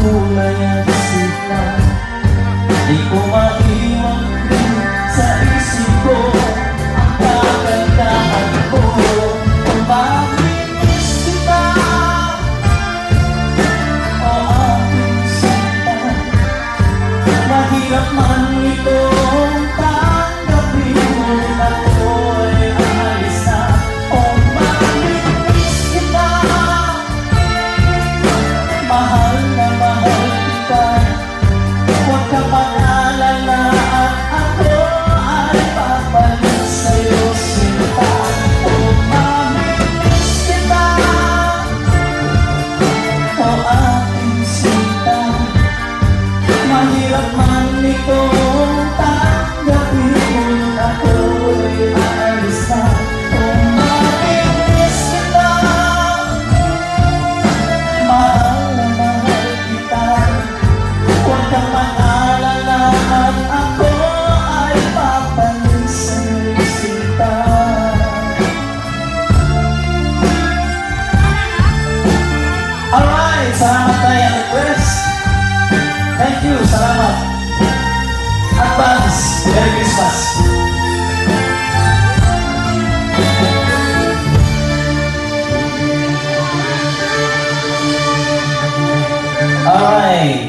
kulay at sita. Di ko maiwan sa isip ko ang kagandahan ko. Kung mamimiss kita, o aking sinta, mahirap man itong tanggapin, ngunit ako'y aalis na. Kung mamimiss kita, mahal na mahal kita, huwag ka mag-alala at ako ay babalik sa'yo, sinta. Kung mamimiss kita, o aking sinta, mahirap man itong tanggapin, ngunit ako'y aalis na. Kung mamimiss kita, mahal na mahal kita, huwag kang mag-alala at ako ay babalik sa'yo, sinta. Alright, salamat tayo ang request. Thank you, salamat. Advance, Merry Christmas. Alright.